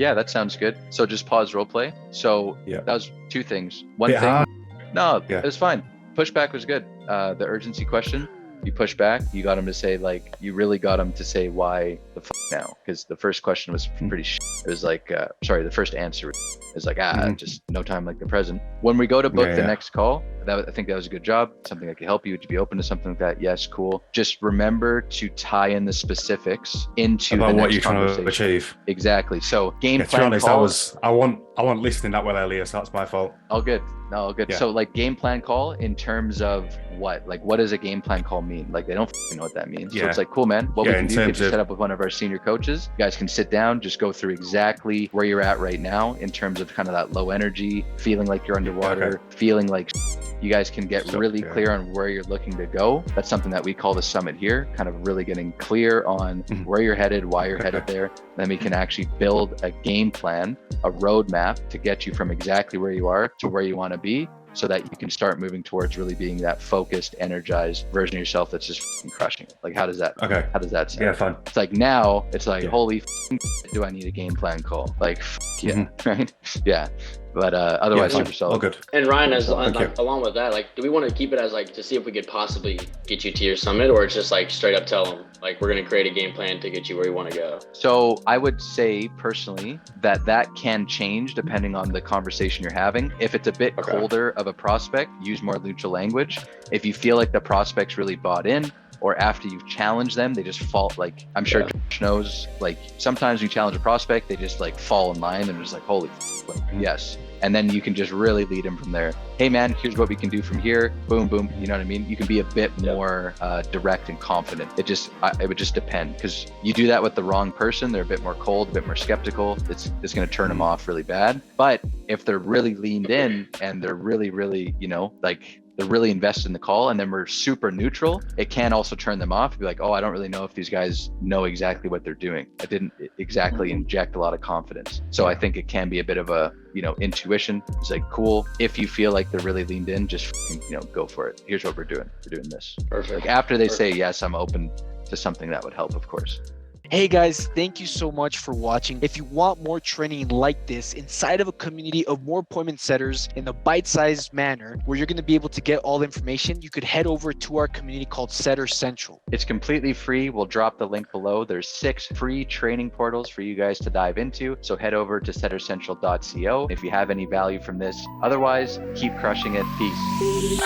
Yeah, that sounds good. So just pause role play. So Yeah. that was two things. One Bit thing, hard. no, Yeah. it was fine. Pushback was good. The urgency question, you push back, you got him to say, like, you really got him to say why the now, because the first question was pretty it was like, sorry, the first answer is like, just no time like the present. When we go to book the next call, I think that was a good job. Something that could help you. Would you be open to something like that? Yes, cool. Just remember to tie in the specifics into about the next what you're trying to conversation. achieve. Exactly. So game To be plan honest, call. I want listening that well earlier, so that's my fault. All good. No, all good. Yeah. So like game plan call in terms of what? Like what does a game plan call mean? Like they don't know what that means. So it's like, cool, man. What we can do, get you set up with one of our senior coaches. You guys can sit down, just go through exactly where you're at right now in terms of kind of that low energy, feeling like you're underwater, feeling like you guys can get really clear on where you're looking to go. That's something that we call the summit here, kind of really getting clear on where you're headed, why you're headed there. Then we can actually build a game plan, a roadmap to get you from exactly where you are to where you want to be, so that you can start moving towards really being that focused, energized version of yourself that's just crushing it. Like, how does that sound? Yeah, fun. It's like now it's like, holy do I need a game plan call? Like, right? Yeah. But otherwise, super solid. All good. And Ryan, along with that, like, do we want to keep it as like to see if we could possibly get you to your summit, or it's just like straight up tell them like we're going to create a game plan to get you where you want to go? So I would say personally that can change depending on the conversation you're having. If it's a bit colder of a prospect, use more neutral language. If you feel like the prospect's really bought in, or after you've challenged them, they just fall, like, I'm sure Josh knows, like sometimes you challenge a prospect, they just like fall in line and just like, holy like, yes. And then you can just really lead them from there. Hey man, here's what we can do from here. Boom, boom. You know what I mean? You can be a bit more direct and confident. It would just depend, because you do that with the wrong person, they're a bit more cold, a bit more skeptical. It's going to turn them off really bad. But if they're really leaned in and they're really, really, like they're really invested in the call, and then we're super neutral, it can also turn them off. Be like, oh, I don't really know if these guys know exactly what they're doing. I didn't exactly inject a lot of confidence. So I think it can be a bit of a, intuition. It's like, cool. If you feel like they're really leaned in, just, go for it. Here's what we're doing. We're doing this. Perfect. Like after they say, yes, I'm open to something that would help, of course. Hey guys, thank you so much for watching. If you want more training like this inside of a community of more appointment setters in a bite-sized manner where you're going to be able to get all the information, you could head over to our community called Setter Central. It's completely free. We'll drop the link below. There's 6 free training portals for you guys to dive into. So head over to settercentral.co if you have any value from this. Otherwise, keep crushing it. Peace.